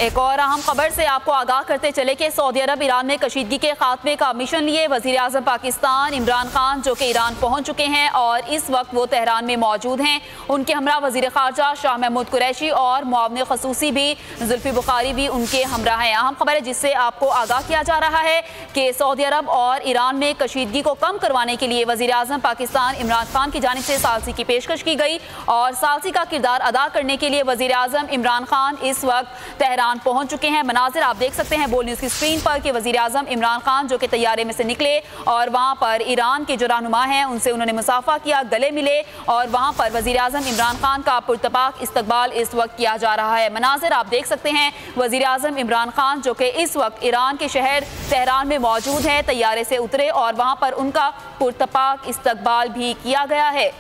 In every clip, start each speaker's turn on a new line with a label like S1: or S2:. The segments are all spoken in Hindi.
S1: एक और अहम खबर से आपको आगाह करते चले कि सऊदी अरब ईरान में कशीदगी के खात्मे का मिशन लिए वज़ीर आज़म पाकिस्तान इमरान खान जो कि ईरान पहुंच चुके हैं और इस वक्त वो तेहरान में मौजूद हैं। उनके हमरा वज़ीर ख़ारजा शाह महमूद कुरैशी और मुआविन ख़ुसूसी भी जुल्फ़ी बुखारी भी उनके हमरा हैं। अहम खबर है जिससे आपको आगाह किया जा रहा है कि सऊदी अरब और ईरान में कशीदगी को कम करवाने के लिए वज़ीर आज़म पाकिस्तान इमरान खान की जानिब से सालसी की पेशकश की गई और सालसी का किरदार अदा करने के लिए वज़ीर आज़म इमरान खान इस वक्त तेहरान पहुंच चुके हैं। मनाजिर आप देख सकते हैं बोल न्यूज़ की स्क्रीन पर कि वज़ीर आज़म इमरान खान जो कि तैयारे में से निकले और वहां पर ईरान के जो रहनुमा हैं उनसे उन्होंने मुसाफा किया, गले मिले और वहां पर वज़ीर आज़म इमरान खान का पुरतपाक इस्तकबाल इस वक्त किया जा रहा है। मनाजिर आप देख सकते हैं वज़ीर आज़म इमरान खान जो कि इस वक्त ईरान के शहर तेहरान में मौजूद है, तैयारे से उतरे और वहां पर उनका पुरतपाक इस्तकबाल भी किया गया है।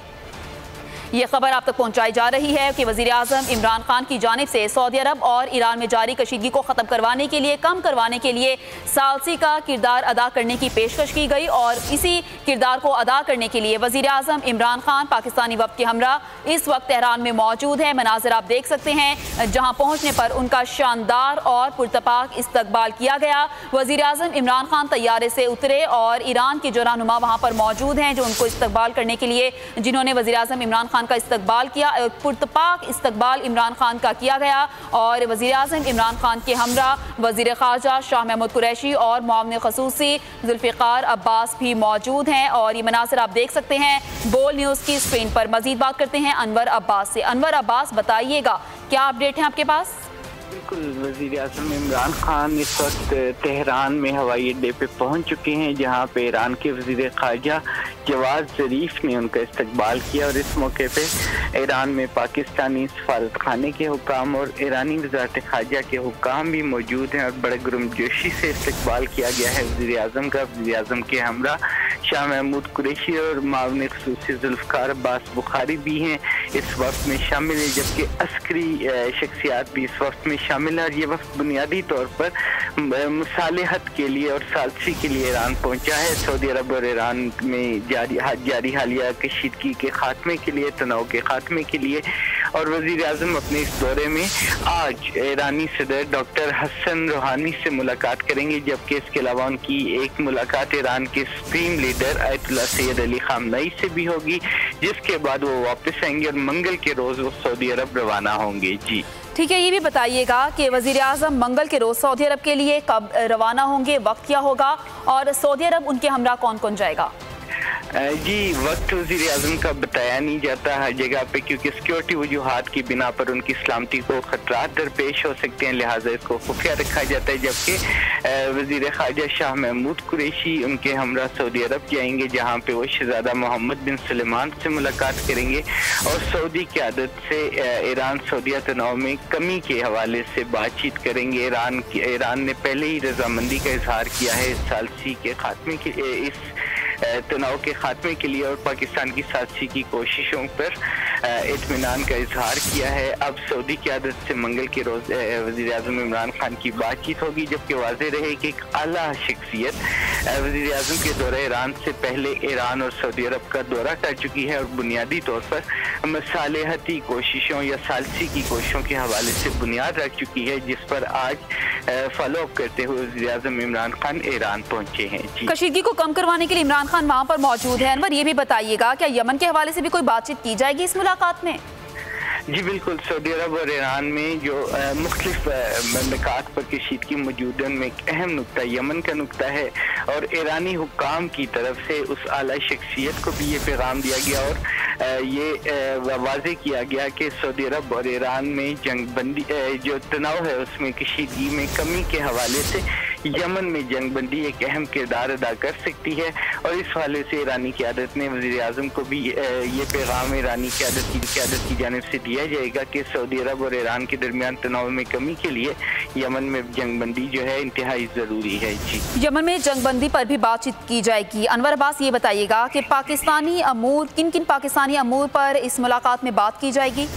S1: ये खबर आप तक पहुंचाई जा रही है कि वज़ीर आज़म इमरान खान की जानिब से सऊदी अरब और ईरान में जारी कशीदगी को ख़त्म करवाने के लिए, कम करवाने के लिए सालसी का किरदार अदा करने की पेशकश की गई और इसी किरदार को अदा करने के लिए वज़ीर आज़म इमरान खान पाकिस्तानी वफ़द के हमरा इस वक्त तेहरान में मौजूद है। मनाजिर आप देख सकते हैं जहाँ पहुँचने पर उनका शानदार और पुरतपाक इस्तकबाल किया गया। वज़ीर आज़म इमरान खान तैयारे से उतरे और ईरान के जो रहनुमा वहाँ पर मौजूद हैं जो उनको इस्तकबाल करने के लिए, जिन्होंने वज़ीर आज़म इमरान खान का इस्तकबाल किया, पुरतपाक इस्तकबाल इमरान खान का किया गया और वज़ीर आज़म इमरान खान के हमरा वज़ीर ख़ारजा शाह महमूद कुरैशी और मुआविन ख़ुसूसी जुल्फ़िकार अब्बास भी मौजूद हैं। और ये मनासिर आप देख सकते हैं बोल न्यूज़ की स्क्रीन पर। मज़ीद बात करते हैं अनवर अब्बास से। अनवर अब्बास, बताइएगा क्या अपडेट है आपके पास?
S2: बिल्कुल, वज़ीर आज़म इमरान खान इस वक्त तेहरान में हवाई अड्डे पे पहुंच चुके हैं जहां पे ईरान के वज़ीर ख़ारजा जवाद ज़रीफ ने उनका इस्तकबाल किया और इस मौके पे ईरान में पाकिस्तानी सफारत खाने के हुकाम और ईरानी वज़ारत ख़ारजा के हुकाम भी मौजूद हैं और बड़े गर्मजोशी से इस्तकबाल किया गया है वज़ीर आज़म का। वज़ीर आज़म के हमरा शाह महमूद कुरैशी और मुआविन ख़ुसूसी जुल्फ़िकार अब्बास बुखारी भी हैं इस वक्त में शामिल है, जबकि अस्करी शख्सियात भी इस वक्त में शामिल है। और ये वक्त बुनियादी तौर पर मुसालहत के लिए और सालसी के लिए ईरान पहुंचा है। सऊदी अरब और ईरान में जारी हालिया कशीदगी के खात्मे के लिए, तनाव के खात्मे के लिए। और वज़ीर आज़म अपने इस दौरे में आज ईरानी सदर डॉक्टर हसन रूहानी से मुलाकात करेंगे, जबकि इसके अलावा उनकी एक मुलाकात ईरान के supreme leader Ayatollah Sayyid Ali Khamenei से भी होगी, जिसके बाद वो वापस आएंगे और मंगल के रोज़ वो सऊदी अरब रवाना होंगे। जी
S1: ठीक है, ये भी बताइएगा कि वज़ीर आज़म मंगल के रोज़ सऊदी अरब के लिए कब रवाना होंगे, वक्त क्या होगा और सऊदी अरब उनके हमरा कौन कौन जाएगा?
S2: जी, वक्त वज़ीर आज़म का बताया नहीं जाता हर जगह पे, क्योंकि सिक्योरिटी वजूहात की बिना पर उनकी सलामती को ख़तरात दरपेश हो सकते हैं, लिहाजा इसको खुफिया रखा जाता है। जबकि वज़ीर ख़ारजा शाह महमूद कुरैशी उनके हमरा सऊदी अरब जाएंगे, जहाँ पे वो शहज़ादा मोहम्मद बिन सलमान से मुलाकात करेंगे और सऊदी क़यादत से ईरान सऊदीया तनाव में कमी के हवाले से बातचीत करेंगे। ईरान ने पहले ही रजामंदी का इजहार किया है इस सालसी के खात्मे के, इस तनाव के खात्मे के लिए और पाकिस्तान की सालसी की कोशिशों पर इत्मीनान का इजहार किया है। अब सऊदी क़यादत से मंगल के रोज़ वज़ीर आज़म इमरान खान की बातचीत होगी, जबकि वाज़ेह रहे कि एक आला शख्सियत वज़ीर आज़म के दौरे ईरान से पहले ईरान और सऊदी अरब का दौरा कर चुकी है और बुनियादी तौर पर मसालहती कोशिशों या सालसी की कोशिशों के हवाले से बुनियाद रख चुकी है, जिस पर आज फॉलो अप करते हुए वज़ीर आज़म इमरान खान ईरान पहुँचे हैं।
S1: कशीदगी को कम करवाने के लिए इमरान खान वहाँ पर मौजूद है। अनवर, ये भी बताइएगा क्या यमन के हवाले से भी कोई बातचीत की जाएगी इस मुलाकात में?
S2: जी बिल्कुल, सऊदी अरब और ईरान में जो मुख्तलिफ ममलिकात पर कशीदगी मौजूद है उनमें एक अहम नुकता यमन का नुकता है और ईरानी हुकाम की तरफ से उस आला शख्सियत को भी ये पैगाम दिया गया और ये वाज़ेह किया गया कि सऊदी अरब और ईरान में जंग बंदी जो तनाव है उसमें कशीदगी में कमी के हवाले से यमन में जंग बंदी एक अहम किरदार अदा कर सकती है। और इस हवाले से ईरानी क़यादत ने वज़ीर आज़म को भी ये पैगाम ईरानी क़यादत की जानिब से दिया जाएगा कि सऊदी अरब और ईरान के दरमियान तनाव में कमी के लिए यमन में जंग बंदी जो है इंतहाई ज़रूरी है। जी,
S1: यमन में जंग बंदी पर भी बातचीत की जाएगी। अनवर अब्बास, ये बताइएगा कि पाकिस्तानी अमूर, किन किन पाकिस्तानी अमूर पर इस मुलाकात में बात की जाएगी?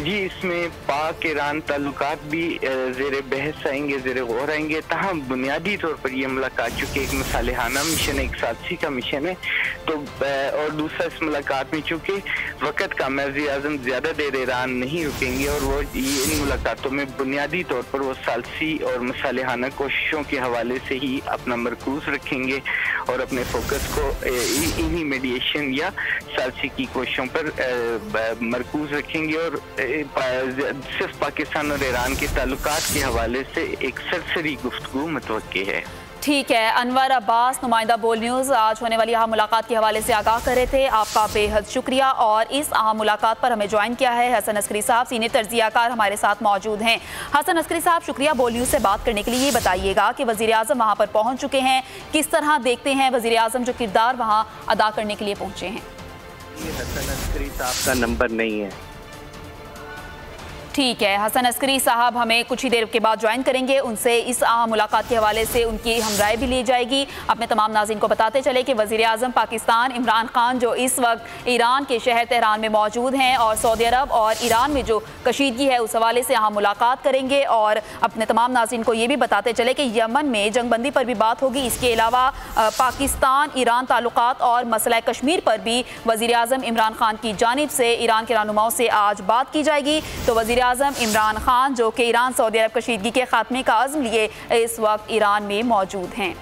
S2: जी, इसमें पाक ईरान ताल्लुकात भी ज़ेर बहस आएंगे, ज़ेर गौर आएंगे। ताहम बुनियादी तौर पर यह मुलाकात चूँकि एक मसालेहाना मिशन है, एक साथी का मिशन है, तो और दूसरा इस मुलाकात में चूँकि वक़्त का वज़ीर-ए-आज़म ज़्यादा देर ईरान नहीं रुकेंगे और वो इन मुलाकातों में बुनियादी तौर पर वो सालसी और मसालेहाना कोशिशों के हवाले से ही अपना मरकूज रखेंगे और अपने फोकस को इन्हीं मीडिएशन या सालसी की कोशिशों पर मरकूज रखेंगे और सिर्फ पाकिस्तान और ईरान के ताल्लुकात के हवाले से एक सरसरी गुफ्तगू मुतवक्की है।
S1: ठीक है, अनवर अब्बास, नुमाइंदा बोल न्यूज़, आज होने वाली अहम मुलाकात के हवाले से आगाह कर रहे थे। आपका बेहद शुक्रिया। और इस अहम मुलाकात पर हमें ज्वाइन किया है हसन अस्करी साहब, सीनियर तर्जियाकार हमारे साथ मौजूद हैं। हसन अस्करी साहब, शुक्रिया बोल न्यूज़ से बात करने के लिए। ये बताइएगा कि वज़ीर आज़म वहाँ पर पहुँच चुके हैं, किस तरह देखते हैं वज़ीर आज़म जो किरदार वहाँ अदा करने के लिए पहुँचे हैं?
S3: हसन अस्करी साहब का नंबर नहीं है।
S1: ठीक है, हसन अस्करी साहब हमें कुछ ही देर के बाद ज्वाइन करेंगे, उनसे इस मुलाकात के हवाले से उनकी हम राय भी ली जाएगी। अपने तमाम नाज़रीन को बताते चले कि वज़ीर आज़म पाकिस्तान इमरान खान जो इस वक्त ईरान के शहर तेहरान में मौजूद हैं और सऊदी अरब और ईरान में जो कशीदगी है उस हवाले से यहाँ मुलाकात करेंगे। और अपने तमाम नाज़रीन को ये भी बताते चले कि यमन में जंगबंदी पर भी बात होगी। इसके अलावा पाकिस्तान ईरान ताल्लुकात और मसला कश्मीर पर भी वज़ीर आज़म इमरान खान की जानिब से ईरान के रहनुमाओं से आज बात की जाएगी। तो वज़ीर आज़म इमरान खान जो कि ईरान सऊदी अरब कशीदगी के खात्मे का अज़्म लिए इस वक्त ईरान में मौजूद हैं।